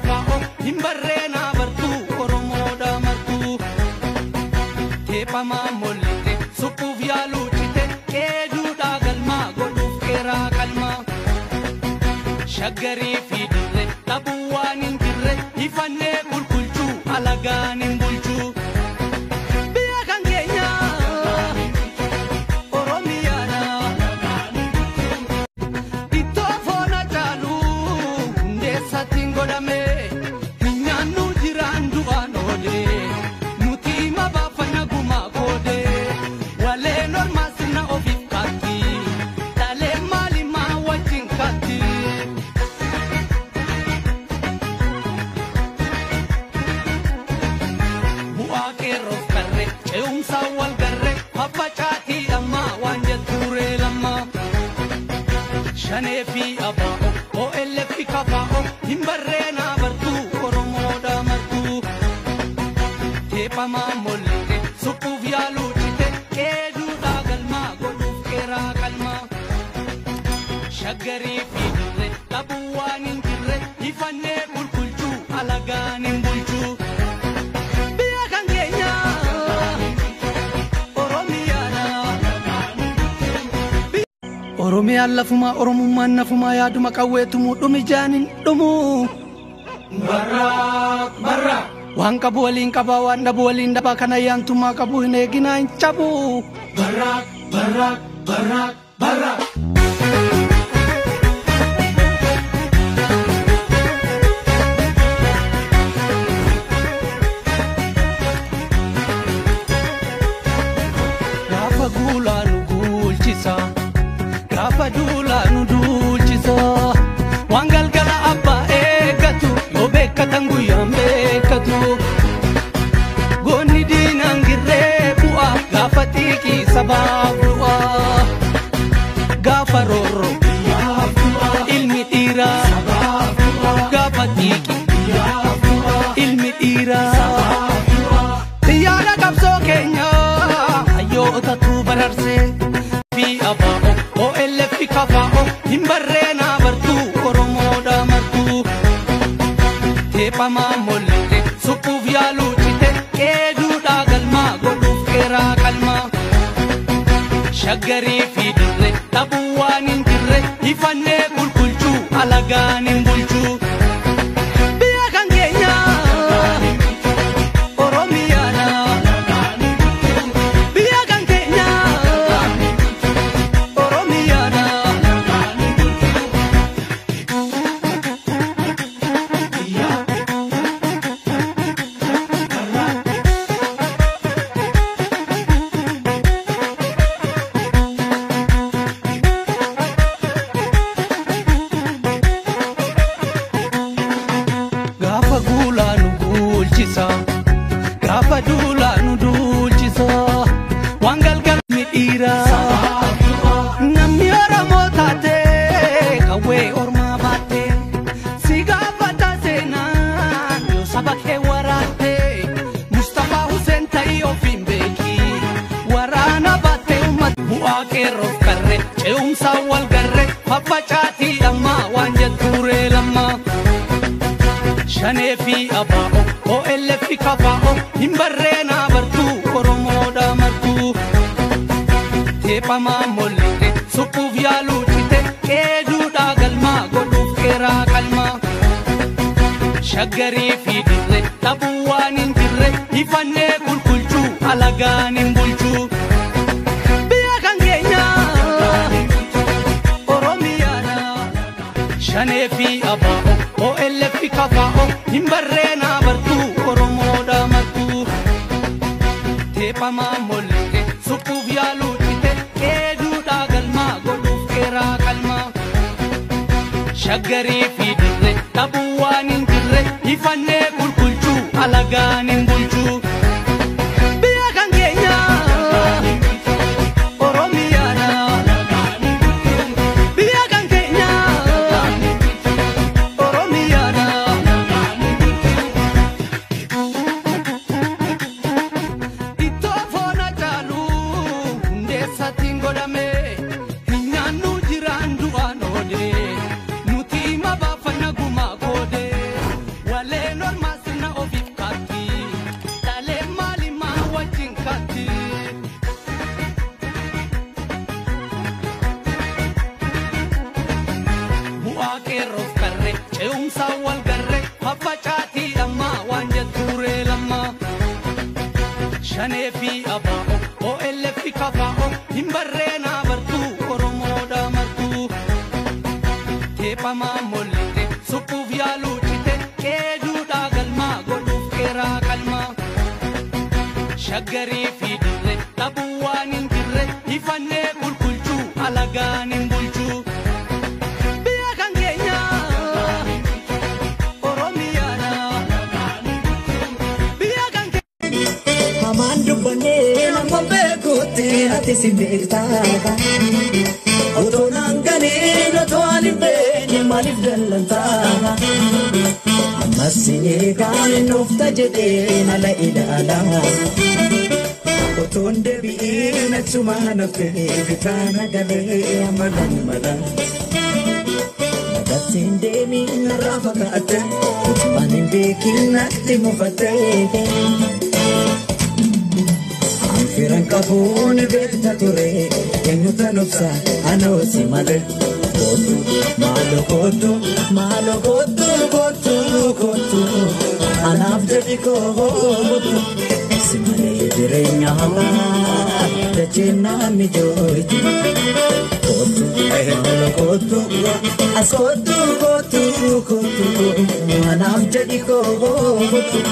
kafa'o himbarreena bartuu oromoodha martuu teephamaa mollite suphuuf yaaluuchite qeeduudhaa galmaa godhuuf qeeraa qalmaa shaggarii fi dirre dhabuu waan hin jirre ifannee bulchuu alagaan hin bulchuu biyya kan keenya oromiyaadha ittoo foona caalu hundeessatti hin godhame hin nyaannu jiraan du'aan oolee nuti hima baafanna gumaa koodee waleen ormaa sirna ofiif kaatti dhalee maalimaa wajjin kaatti bu'aa qeerroof qarre ce'umsaa wal garre faffacaatii ammaa waan jettuuree lammaa shanee fi abaa'o OLF kafa'o himbarreenaa bartuu oromoodha martuu teephamaa mollite suphuuf yaaluuchite qeeduudhaa galmaa godhuuf qeeraa qalmaa shaggarii fi dirre dhabuu waan hin jirre ifannee bulchuu alagaan hin bulchuu biyya kan keenya oromiyaadha oromiyaan lafumaa oromummaan nafumaa yaaduma qawweetumuu dhumi jaanin dhumuu barraaq waan qabu waliin qabaa waan dhabu waliin dhabaa kana yaantummaa qabu hin eeginaa hin cabuu barraaq gaafa guulaa nu guulchisa gaafa duulaa nu duulchisa waan galgala abbaa eeggatu yoo beekkatan guyyaan beekkatu goonni diinaan girree bu'aa gaafa xiiqii sabaaf du'aa gaafa roorroo ilmi dhiiraa gaafa xiiqii ilmi dhiiraa xiyyaara qabsoo keenya hayyootatu bararsee fi abaa'o OLF kafa'o himbarreenaa bartuu oromoodha martuu teephamaa mollite suphuuf yaaluuchite qeeduudhaa galmaa godhuuf qeeraa qalmaa shaggarii fi dirre dhabuu waan hin jirre ifannee bulchuu alagaan hin bulchuu biyya kan keenya oromiyaadha biyya kan keenya oromiyaadha gaafa guulaa nu guulchisa gaafa duulaa nu duulchisa waan galgala mi dhiiraa namni oromoo taate qawwee ormaa baatte si gaafata seenaa yoo saba kee waraatte Mustafaa Huseen ta'ii ofiin beeki waraana baatte uummata bu'aa qeerroof qarre ce'umsaa wal garre faffacaatii ammaa waan jettuuree lammaa shanee fi abaa'o OLF kafa'o himbarreenaa bartuu oromoodha martuu teephamaa mollite suphuuf yaaluuchite qeeduudhaa galmaa godhuuf qeeraa qalmaa shaggarii fi dirre dhabuu waan hin jirre ifannee bulchuu alagaan hin bulchuu biyya kan keenya oromiyaadha shanee fi abaa'o OLF kafa'o himbarreenaa bartuu oromoodha martuu teephamaa mollite suphuuf yaaluuchite qeeduudhaa galmaa godhuuf qeeraa qalmaa shaggarii fi dirre dhabuu waan hin jirre ifannee bulchuu alagaan hin bulchuu biyya kan keenya oromiyaadha biyya kan keenya oromiyaadha ittoo foona caalu hundeessatti hin godhame hin nyaannu jiraan du'aan oolee nuti hima baafanna gumaa koodee kafa'o himbarreena bartuu oromoodha martuu teephamaa mollite suphuuf yaaluuchite qeeduudhaa galmaa godhuuf qeeraa qalmaa shaggarii fi dirre dhabuu waan hin jirre ifannee qulqulchuu alagaan hin bulchuu biyya kan keenya oromiyaadha biyya kan keenya hamaan dubbannee nama beekuutti ati si beektaa otoo naan ganeen otoo ani beekne maaliif dallantaa ammas si eegaan nuufta jedheen ala ilaalaa otoon deebi'een achumaan haftee bitaana galee amalan mala nagattiin deemiin narraa fakkaate waan hin beekin natti mufattee anfiran qabuun beekta ture eenyuta nobsa anoo si male kootu maalo kootu anaaf jedhi kootu si malee jireenya dacheenaan mijooyti kootu maalo kootu as kootu anaaf jedhi kootu